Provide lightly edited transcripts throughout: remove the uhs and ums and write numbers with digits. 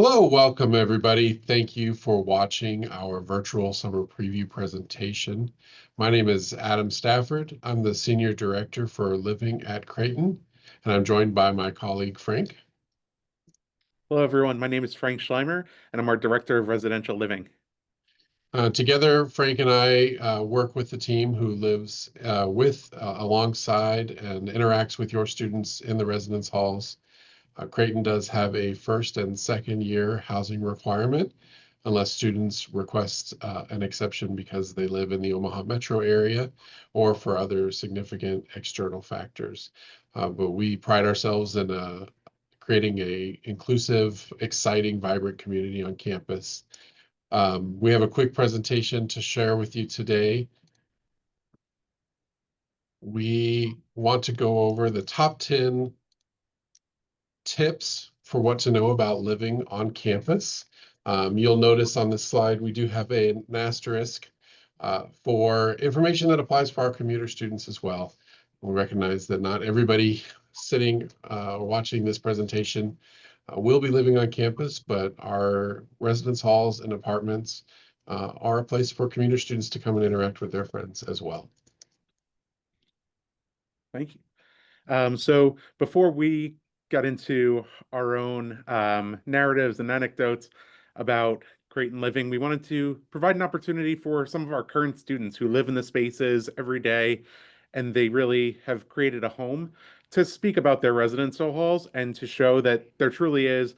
Hello, welcome everybody. Thank you for watching our virtual summer preview presentation. My name is Adam Stafford. I'm the Senior Director for Living at Creighton, and I'm joined by my colleague Frank. Hello, everyone. My name is Frank Schleimer, and I'm our Director of Residential Living. Together, Frank and I work with the team who lives alongside and interacts with your students in the residence halls. Creighton does have a first and second year housing requirement unless students request an exception because they live in the Omaha metro area or for other significant external factors. But we pride ourselves in creating a inclusive, exciting, vibrant community on campus. We have a quick presentation to share with you today. We want to go over the top 10 tips for what to know about living on campus. You'll notice on this slide, we do have an asterisk for information that applies for our commuter students as well. We recognize that not everybody sitting watching this presentation will be living on campus, but our residence halls and apartments are a place for commuter students to come and interact with their friends as well. Thank you. So before we got into our own narratives and anecdotes about Creighton living, we wanted to provide an opportunity for some of our current students who live in the spaces every day, and they really have created a home to speak about their residential halls and to show that there truly is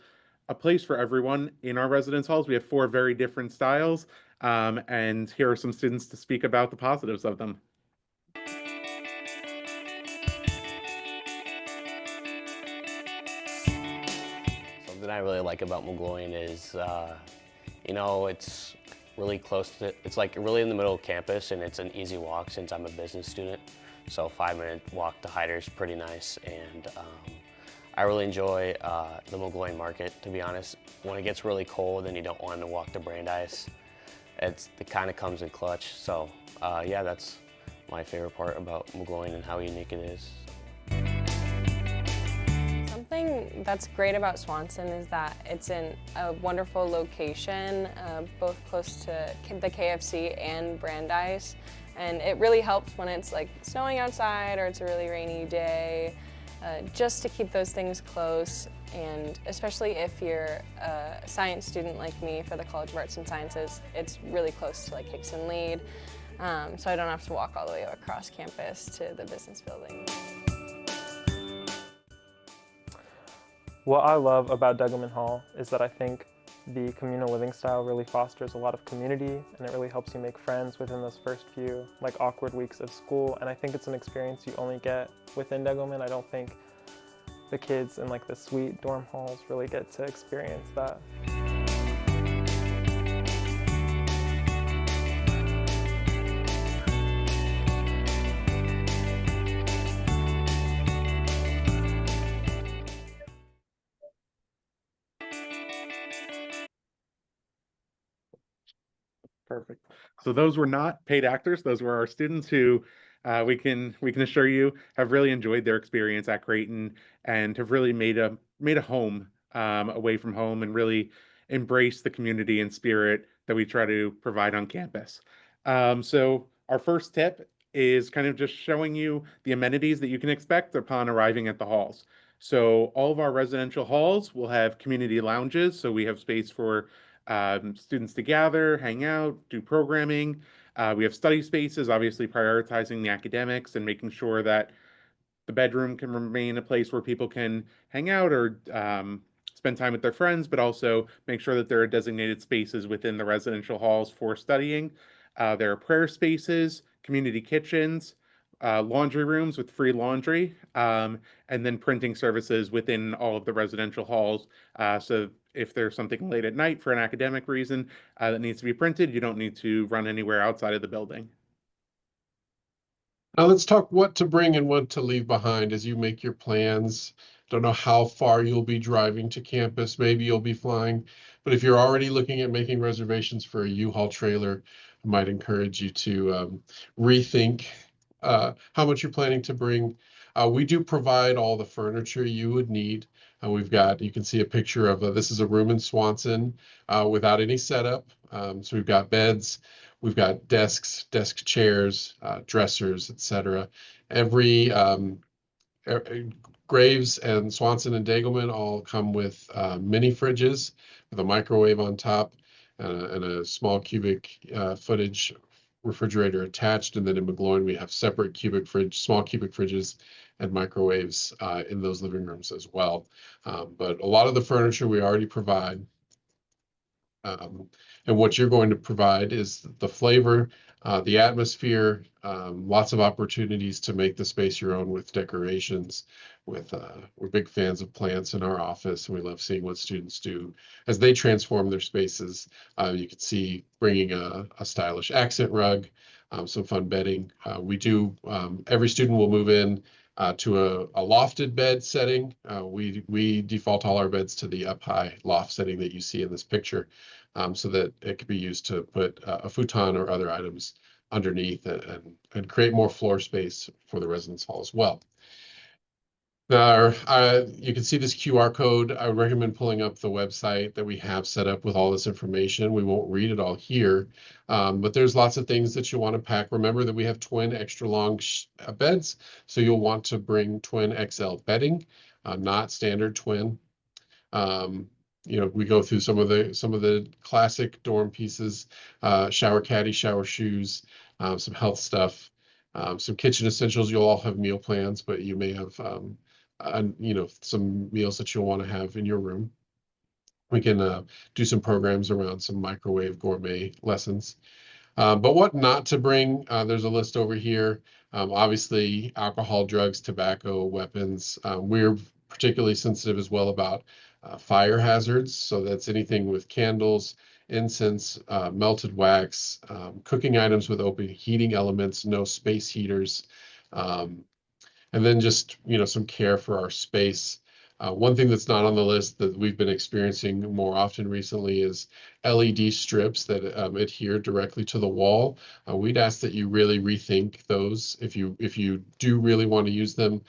a place for everyone in our residence halls. We have 4 very different styles, and here are some students to speak about the positives of them. Something I really like about McGloin is, it's really close to, it's like really in the middle of campus, and it's an easy walk since I'm a business student. So 5-minute walk to Hyder is pretty nice, and I really enjoy the McGloin market, to be honest. When it gets really cold and you don't want to walk to Brandeis, it kind of comes in clutch. So yeah, that's my favorite part about McGloin and how unique it is. Something that's great about Swanson is that it's in a wonderful location, both close to the KFC and Brandeis, and it really helps when it's like snowing outside or it's a really rainy day, just to keep those things close. And especially if you're a science student like me for the College of Arts and Sciences, it's really close to like Hickson Lead, so I don't have to walk all the way across campus to the business building. What I love about Degelman Hall is that I think the communal living style really fosters a lot of community, and it really helps you make friends within those first few awkward weeks of school. And I think it's an experience you only get within Degelman. I don't think the kids in the suite dorm halls really get to experience that. Perfect. So those were not paid actors. Those were our students who we can assure you have really enjoyed their experience at Creighton and have really made a home away from home and really embraced the community and spirit that we try to provide on campus. So our first tip is kind of just showing you the amenities that you can expect upon arriving at the halls. So all of our residential halls will have community lounges. So we have space for students to gather, hang out, do programming. We have study spaces, obviously prioritizing the academics and making sure that the bedroom can remain a place where people can hang out or spend time with their friends, but also make sure that there are designated spaces within the residential halls for studying. There are prayer spaces, community kitchens, laundry rooms with free laundry, and then printing services within all of the residential halls. So if there's something late at night for an academic reason that needs to be printed, you don't need to run anywhere outside of the building. Now let's talk what to bring and what to leave behind as you make your plans. Don't know how far you'll be driving to campus. Maybe you'll be flying, but if you're already looking at making reservations for a U-Haul trailer, I might encourage you to rethink how much you're planning to bring. We do provide all the furniture you would need. You can see a picture of, this is a room in Swanson without any setup. So we've got beds, we've got desks, desk chairs, dressers, etc. Every Graves and Swanson and Dagelman all come with mini fridges with a microwave on top and a small cubic footage refrigerator attached. And then in McGloin, we have separate small cubic fridges and microwaves in those living rooms as well. But a lot of the furniture we already provide. And what you're going to provide is the flavor, the atmosphere, lots of opportunities to make the space your own with decorations. We're big fans of plants in our office, and we love seeing what students do as they transform their spaces. You can see bringing a stylish accent rug, some fun bedding. Every student will move in to a lofted bed setting. We default all our beds to the up high loft setting that you see in this picture, so that it could be used to put a futon or other items underneath and create more floor space for the residence hall as well. Now, you can see this QR code. I would recommend pulling up the website that we have set up with all this information. We won't read it all here, but there's lots of things that you want to pack. Remember that we have twin extra long beds, so you'll want to bring twin XL bedding, not standard twin. We go through some of the classic dorm pieces, shower caddy, shower shoes, some health stuff, some kitchen essentials. You'll all have meal plans, but you may have some meals that you'll want to have in your room. We can do some programs around some microwave gourmet lessons. But what not to bring, there's a list over here. Obviously, alcohol, drugs, tobacco, weapons. We're particularly sensitive as well about fire hazards. So that's anything with candles, incense, melted wax, cooking items with open heating elements, no space heaters. And then just, some care for our space. One thing that's not on the list that we've been experiencing more often recently is LED strips that adhere directly to the wall. We'd ask that you really rethink those if you do really want to use them.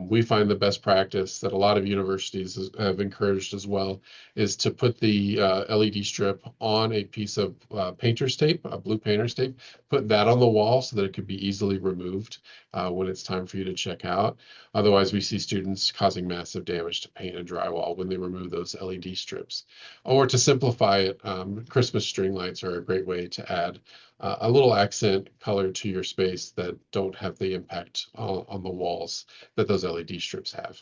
We find the best practice that a lot of universities have encouraged as well is to put the LED strip on a piece of painter's tape, a blue painter's tape, put that on the wall so that it could be easily removed when it's time for you to check out. Otherwise, we see students causing massive damage to paint and drywall when they remove those LED strips. Or to simplify it, Christmas string lights are a great way to add a little accent color to your space that don't have the impact on the walls that those LED strips have.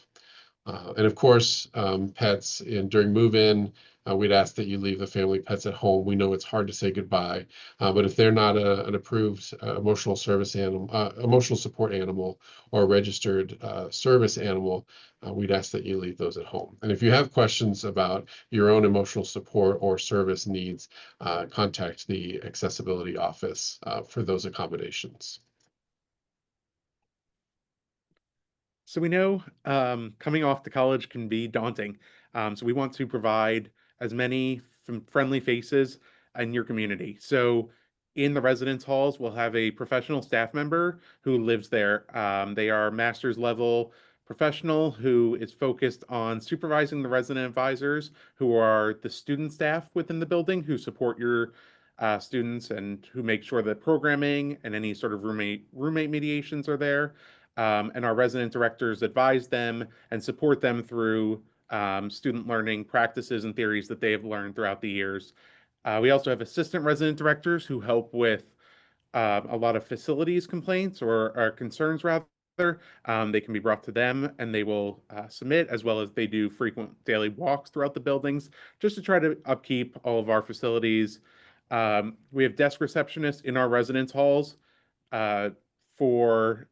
And of course, pets. During move-in, we'd ask that you leave the family pets at home. We know it's hard to say goodbye, but if they're not an approved emotional support animal or a registered service animal, we'd ask that you leave those at home. And if you have questions about your own emotional support or service needs, contact the accessibility office for those accommodations. So we know coming off to college can be daunting. So we want to provide as many friendly faces in your community. So in the residence halls, we'll have a professional staff member who lives there. They are master's level professional who is focused on supervising the resident advisors who are the student staff within the building who support your students and who make sure that programming and any sort of roommate mediations are there. And our resident directors advise them and support them through student learning practices and theories that they have learned throughout the years. We also have assistant resident directors who help with a lot of facilities complaints or concerns rather. They can be brought to them and they will submit, as well as they do frequent daily walks throughout the buildings just to try to upkeep all of our facilities. We have desk receptionists in our residence halls for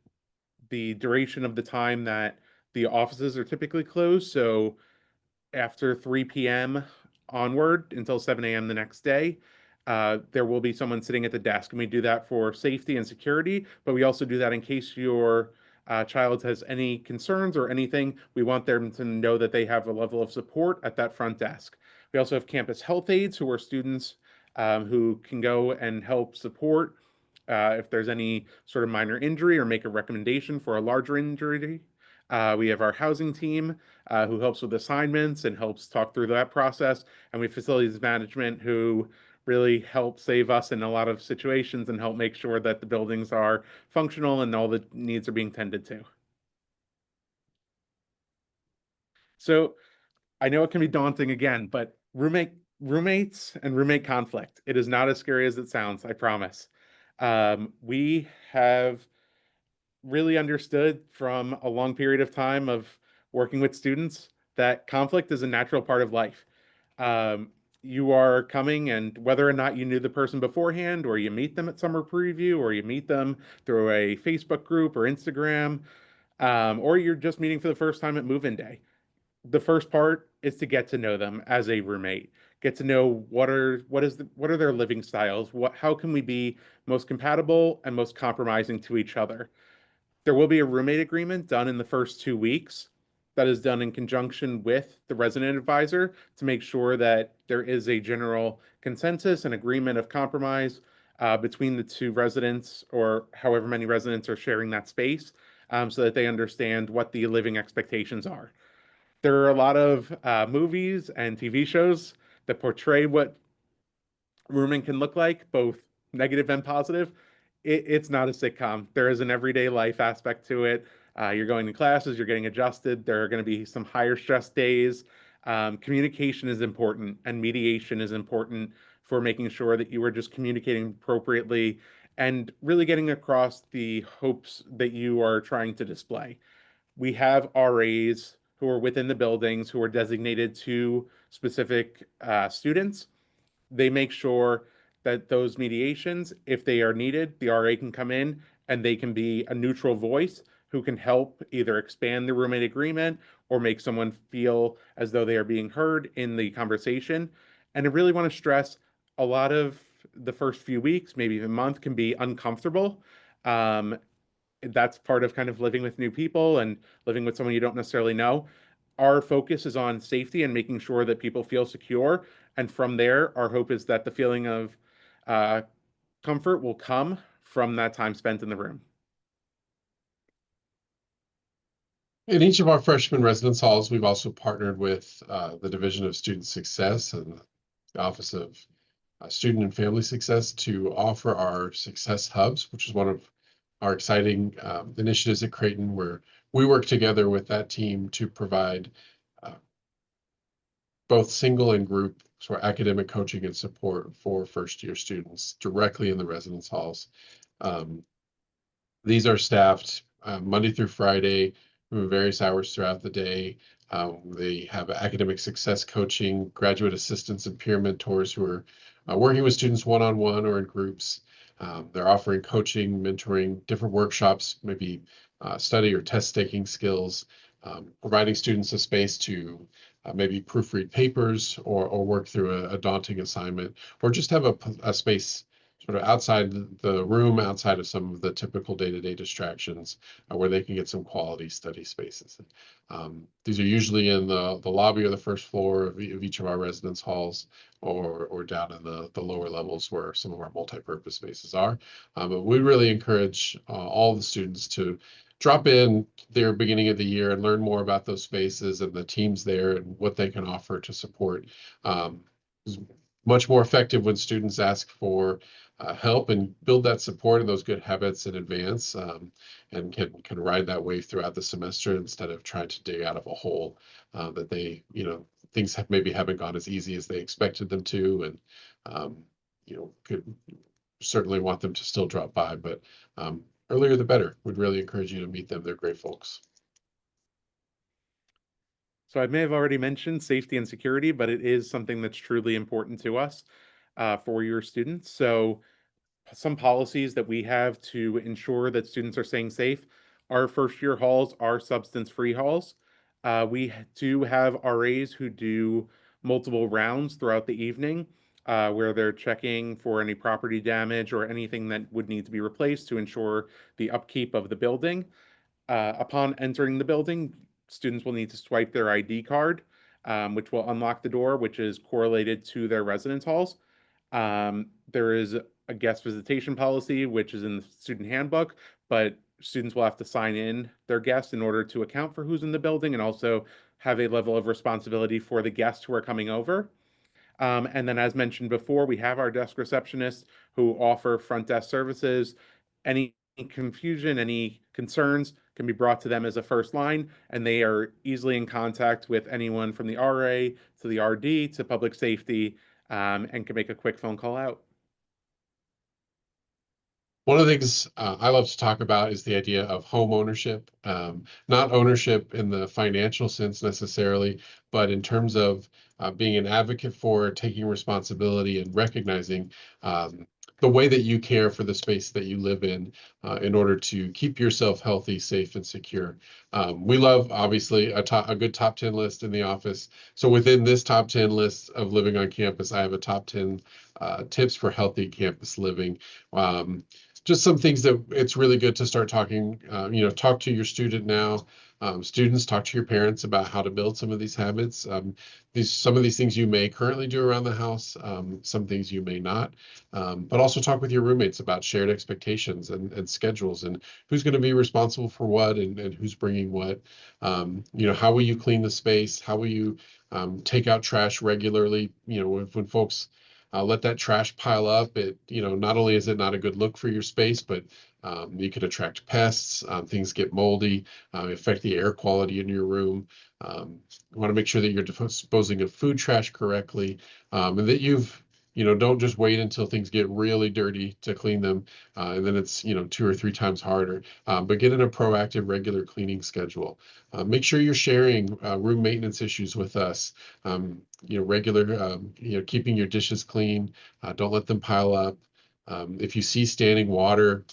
the duration of the time that the offices are typically closed. So after 3 p.m. onward until 7 a.m. the next day, there will be someone sitting at the desk. And we do that for safety and security, but we also do that in case your child has any concerns or anything. We want them to know that they have a level of support at that front desk. We also have campus health aides who are students who can go and help support if there's any sort of minor injury or make a recommendation for a larger injury. We have our housing team who helps with assignments and helps talk through that process. And we have facilities management who really help save us in a lot of situations and help make sure that the buildings are functional and all the needs are being tended to. So I know it can be daunting again, but roommates and roommate conflict. It is not as scary as it sounds, I promise. We have really understood from a long period of time of working with students that conflict is a natural part of life. Um, you are coming, and whether or not you knew the person beforehand, or you meet them at summer preview, or you meet them through a Facebook group or Instagram, or you're just meeting for the first time at move-in day, the first part is to get to know them as a roommate. Get to know what are their living styles. How can we be most compatible and most compromising to each other? There will be a roommate agreement done in the first 2 weeks that is done in conjunction with the resident advisor to make sure that there is a general consensus and agreement of compromise between the two residents, or however many residents are sharing that space, so that they understand what the living expectations are. There are a lot of movies and TV shows that portray what rooming can look like, both negative and positive. It's not a sitcom. There is an everyday life aspect to it. You're going to classes, you're getting adjusted. There are going to be some higher stress days. Communication is important, and mediation is important for making sure that you are just communicating appropriately and really getting across the hopes that you are trying to display. We have RAs who are within the buildings who are designated to specific students. They make sure that those mediations, if they are needed, the RA can come in and they can be a neutral voice who can help either expand the roommate agreement or make someone feel as though they are being heard in the conversation. And I really want to stress, a lot of the first few weeks, maybe even a month, can be uncomfortable. Um, that's part of kind of living with new people and living with someone you don't necessarily know. Our focus is on safety and making sure that people feel secure. And from there, our hope is that the feeling of uh, comfort will come from that time spent in the room. In each of our freshman residence halls, we've also partnered with the Division of Student Success and the Office of Student and Family Success to offer our Success Hubs, which is one of our exciting initiatives at Creighton, where we work together with that team to provide both single and group sort of academic coaching and support for first-year students directly in the residence halls. These are staffed Monday through Friday, various hours throughout the day. They have academic success coaching, graduate assistants, and peer mentors who are working with students one-on-one or in groups. They're offering coaching, mentoring, different workshops, maybe study or test taking skills, providing students a space to maybe proofread papers or work through a daunting assignment, or just have a space sort of outside the room, outside of some of the typical day-to-day distractions, where they can get some quality study spaces. These are usually in the lobby or the first floor of each of our residence halls, or down in the lower levels where some of our multi-purpose spaces are. But we really encourage all the students to drop in their beginning of the year and learn more about those spaces and the teams there and what they can offer to support. It's much more effective when students ask for help and build that support and those good habits in advance, and can ride that wave throughout the semester instead of trying to dig out of a hole that they, things maybe haven't gone as easy as they expected them to, and could certainly want them to still drop by, but earlier the better. We'd really encourage you to meet them. They're great folks. So I may have already mentioned safety and security, but it is something that's truly important to us for your students. So some policies that we have to ensure that students are staying safe. Our first year halls are substance-free halls. We do have RAs who do multiple rounds throughout the evening where they're checking for any property damage or anything that would need to be replaced to ensure the upkeep of the building. Upon entering the building, students will need to swipe their ID card, which will unlock the door, which is correlated to their residence halls. There is a guest visitation policy, which is in the student handbook, but students will have to sign in their guests in order to account for who's in the building and also have a level of responsibility for the guests who are coming over. And then, as mentioned before, we have our desk receptionists who offer front desk services. Any confusion, any concerns can be brought to them as a first line, and they are easily in contact with anyone from the RA to the RD to public safety, and can make a quick phone call out. One of the things I love to talk about is the idea of home ownership, not ownership in the financial sense necessarily, but in terms of being an advocate for taking responsibility and recognizing the way that you care for the space that you live in order to keep yourself healthy, safe, and secure. We love, obviously, a good top 10 list in the office. So within this top 10 list of living on campus, I have a top 10 tips for healthy campus living. Just some things that it's really good to start talking, talk to your student now. Students, talk to your parents about how to build some of these habits. Some of these things you may currently do around the house, some things you may not. But also talk with your roommates about shared expectations and schedules and who's going to be responsible for what and who's bringing what. How will you clean the space? How will you take out trash regularly? When folks let that trash pile up. Not only is it not a good look for your space, but you could attract pests. Things get moldy, affect the air quality in your room. You want to make sure that you're disposing of food trash correctly, and that don't just wait until things get really dirty to clean them, and then it's 2 or 3 times harder. But get in a proactive, regular cleaning schedule. Make sure you're sharing room maintenance issues with us. Regular, keeping your dishes clean. Don't let them pile up. If you see standing water,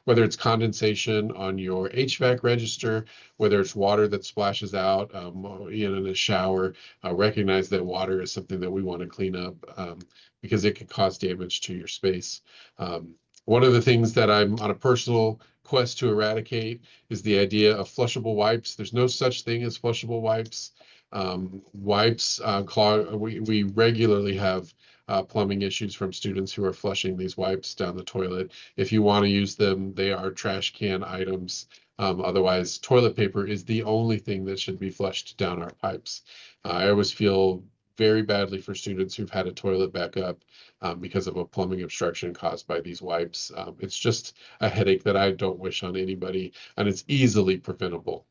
whether it's condensation on your HVAC register, whether it's water that splashes out, in a shower, recognize that water is something that we want to clean up because it can cause damage to your space. One of the things that I'm on a personal quest to eradicate is the idea of flushable wipes. There's no such thing as flushable wipes. Wipes clog. We regularly have plumbing issues from students who are flushing these wipes down the toilet. If you want to use them, they are trash can items. Otherwise, toilet paper is the only thing that should be flushed down our pipes. I always feel very badly for students who've had a toilet back up because of a plumbing obstruction caused by these wipes. It's just a headache that I don't wish on anybody, and it's easily preventable.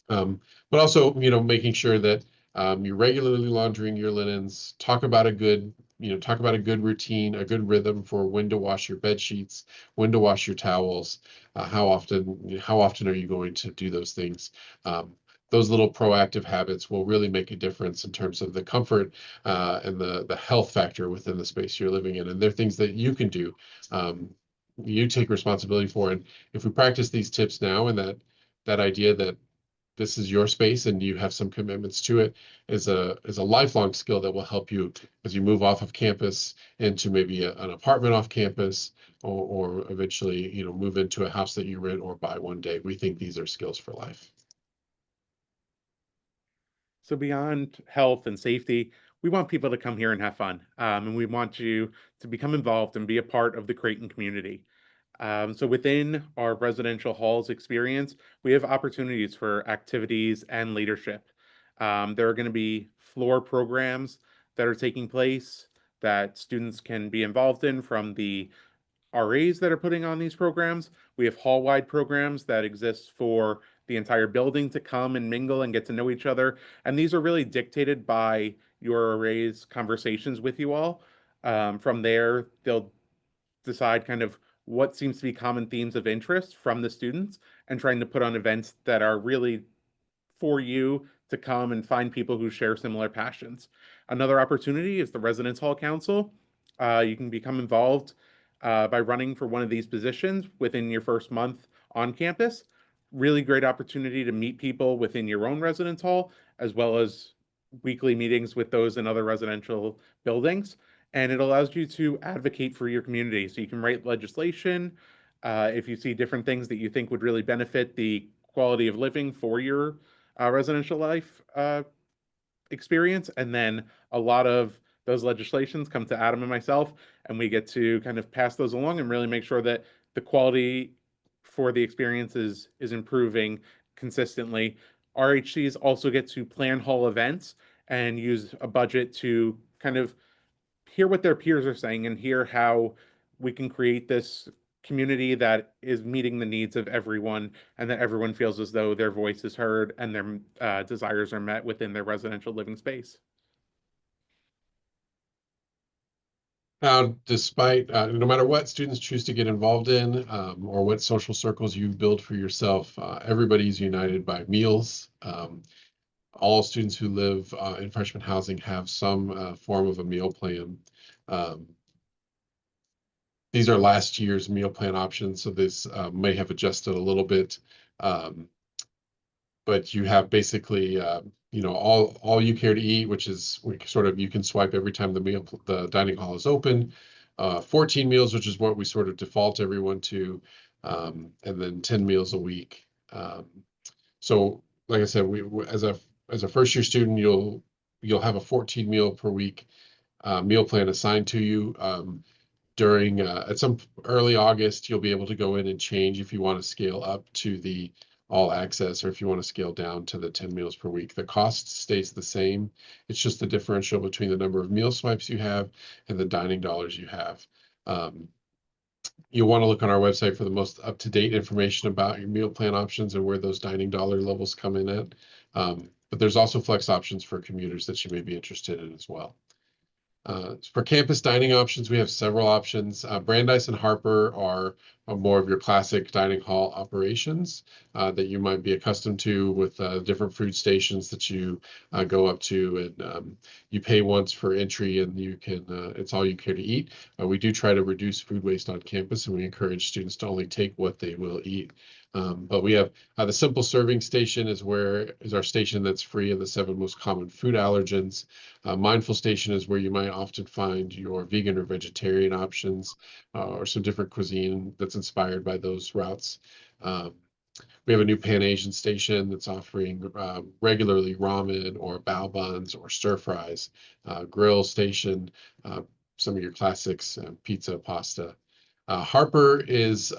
But also, making sure that you're regularly laundering your linens. Talk about a good routine, a good rhythm for when to wash your bed sheets, when to wash your towels. How often are you going to do those things? Those little proactive habits will really make a difference in terms of the comfort and the health factor within the space you're living in. And they're things that you can do. You take responsibility for. And if we practice these tips now, and that idea that this is your space and you have some commitments to it is a lifelong skill that will help you as you move off of campus into maybe an apartment off campus or eventually move into a house that you rent or buy one day. We think these are skills for life. So beyond health and safety, we want people to come here and have fun, and we want you to become involved and be a part of the Creighton community. So within our residential halls experience, we have opportunities for activities and leadership. There are going to be floor programs that are taking place that students can be involved in from the RAs that are putting on these programs. We have hall-wide programs that exist for the entire building to come and mingle and get to know each other. And these are really dictated by your RA's conversations with you all. From there, they'll decide kind of what seems to be common themes of interest from the students and trying to put on events that are really for you to come and find people who share similar passions. Another opportunity is the Residence Hall Council. You can become involved by running for one of these positions within your first month on campus. Really great opportunity to meet people within your own residence hall, as well as weekly meetings with those in other residential buildings. And it allows you to advocate for your community. So you can write legislation if you see different things that you think would really benefit the quality of living for your residential life experience, and then a lot of those legislations come to Adam and myself, and we get to kind of pass those along and really make sure that the quality for the experience is improving consistently. RHCs also get to plan hall events and use a budget to kind of hear what their peers are saying and hear how we can create this community that is meeting the needs of everyone and that everyone feels as though their voice is heard and their desires are met within their residential living space. Now, despite no matter what students choose to get involved in or what social circles you build for yourself, everybody's united by meals. All students who live in freshman housing have some form of a meal plan. These are last year's meal plan options, so this may have adjusted a little bit. But you have basically, you know, all you care to eat, which is sort of, you can swipe every time the dining hall is open. 14 meals, which is what we sort of default everyone to, and then 10 meals a week. So like I said, as a first year student, you'll have a 14 meal per week meal plan assigned to you. During at some early August, you'll be able to go in and change if you want to scale up to the all access or if you want to scale down to the 10 meals per week. The cost stays the same. It's just the differential between the number of meal swipes you have and the dining dollars you have. You'll want to look on our website for the most up-to-date information about your meal plan options and where those dining dollar levels come in at. But there's also flex options for commuters that you may be interested in as well. For campus dining options, we have several options. Brandeis and Harper are more of your classic dining hall operations that you might be accustomed to with different food stations that you go up to, and you pay once for entry and you can, it's all you care to eat. We do try to reduce food waste on campus, and we encourage students to only take what they will eat. But we have the simple serving station is our station that's free of the 7 most common food allergens. Mindful station is where you might often find your vegan or vegetarian options or some different cuisine that's inspired by those routes. We have a new Pan Asian station that's offering regularly ramen or bao buns or stir fries. Grill station, some of your classics, pizza, pasta. Harper is,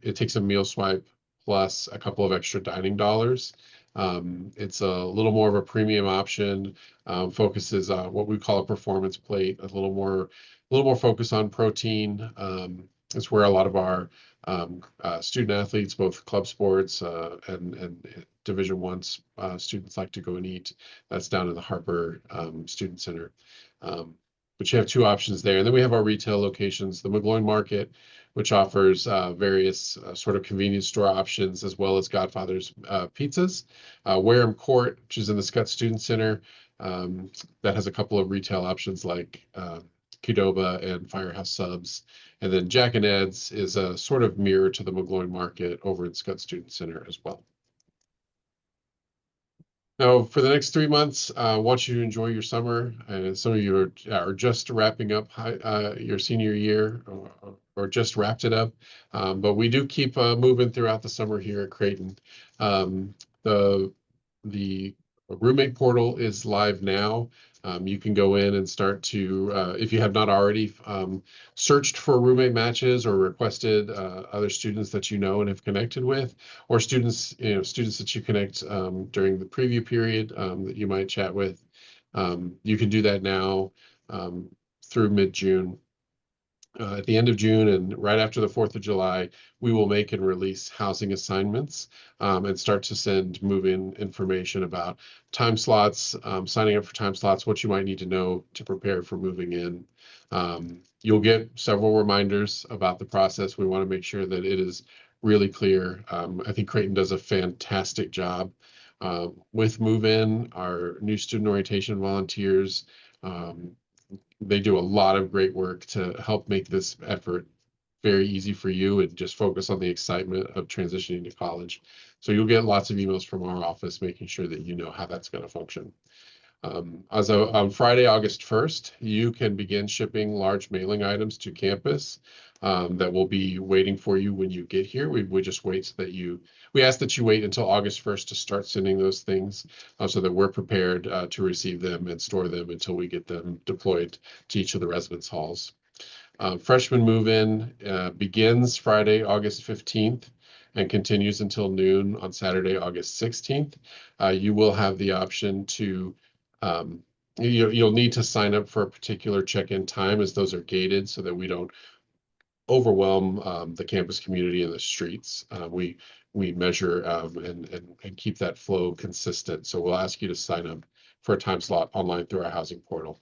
it takes a meal swipe plus a couple of extra dining dollars. It's a little more of a premium option, focuses on what we call a performance plate, a little more focus on protein. It's where a lot of our student athletes, both club sports and Division I students like to go and eat. That's down in the Harper Student Center. But you have 2 options there. And then we have our retail locations, the McGloin Market, which offers various sort of convenience store options, as well as Godfather's pizzas. Wareham Court, which is in the Scott Student Center, that has a couple of retail options like Qdoba and Firehouse Subs. And then Jack and Ed's is a sort of mirror to the McGloin Market over at Scott Student Center as well. Now, for the next 3 months, I want you to enjoy your summer. Some of you are just wrapping up your senior year or just wrapped it up. But we do keep moving throughout the summer here at Creighton. The roommate portal is live now. You can go in and start to, if you have not already searched for roommate matches or requested other students that you know and have connected with, or students that you connect during the preview period that you might chat with. You can do that now through mid-June. At the end of June and right after the 4th of July, we will make and release housing assignments and start to send move-in information about time slots, signing up for time slots, what you might need to know to prepare for moving in. You'll get several reminders about the process. We want to make sure that it is really clear. I think Creighton does a fantastic job with move-in. Our new student orientation volunteers, they do a lot of great work to help make this effort very easy for you and just focus on the excitement of transitioning to college. So you'll get lots of emails from our office making sure that you know how that's going to function. On Friday, August 1st, you can begin shipping large mailing items to campus. that will be waiting for you when you get here. We just wait so that we ask that you wait until August 1st to start sending those things so that we're prepared to receive them and store them until we get them deployed to each of the residence halls. Freshman move-in begins Friday, August 15th and continues until noon on Saturday, August 16th. You will have the option to, you'll need to sign up for a particular check-in time, as those are gated so that we don't overwhelm the campus community and the streets. We measure and keep that flow consistent. So we'll ask you to sign up for a time slot online through our housing portal.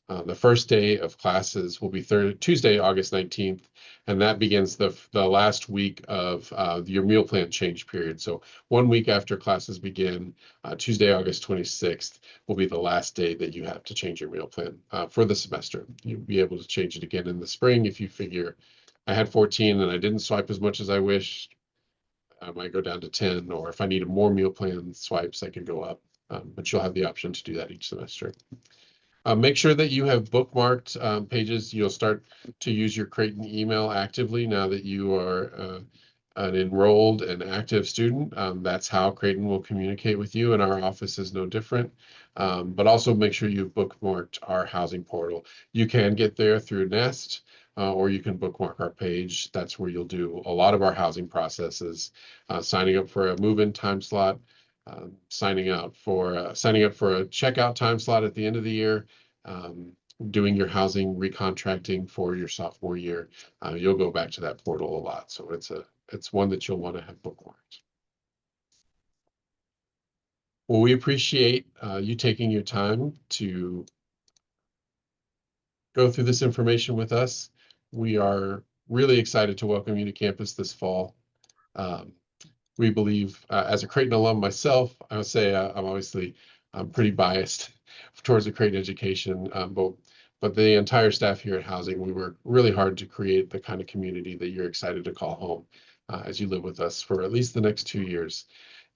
The first day of classes will be Tuesday, August 19th, and that begins the last week of your meal plan change period. So 1 week after classes begin, Tuesday, August 26th will be the last day that you have to change your meal plan for the semester. You'll be able to change it again in the spring if you figure, I had 14 and I didn't swipe as much as I wished, I might go down to 10, or if I needed more meal plan swipes, I could go up. But you'll have the option to do that each semester. Make sure that you have bookmarked pages. You'll start to use your Creighton email actively now that you are an enrolled and active student. That's how Creighton will communicate with you, and our office is no different. But also make sure you've bookmarked our housing portal. You can get there through Nest, or you can bookmark our page. That's where you'll do a lot of our housing processes, signing up for a move-in time slot, signing up for a checkout time slot at the end of the year, doing your housing recontracting for your sophomore year. You'll go back to that portal a lot, so it's one that you'll want to have bookmarked. Well, we appreciate you taking your time to go through this information with us. We are really excited to welcome you to campus this fall. We believe, as a Creighton alum myself, I would say I'm pretty biased towards the Creighton education, but the entire staff here at Housing, we work really hard to create the kind of community that you're excited to call home as you live with us for at least the next 2 years.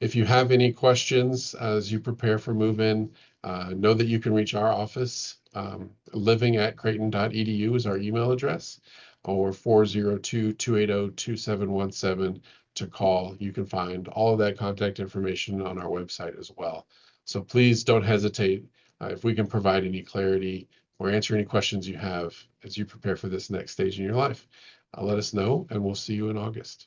If you have any questions as you prepare for move-in, know that you can reach our office. living@creighton.edu is our email address, or 402-280-2717 to call. You can find all of that contact information on our website as well. So please don't hesitate. If we can provide any clarity or answer any questions you have as you prepare for this next stage in your life, let us know, and we'll see you in August.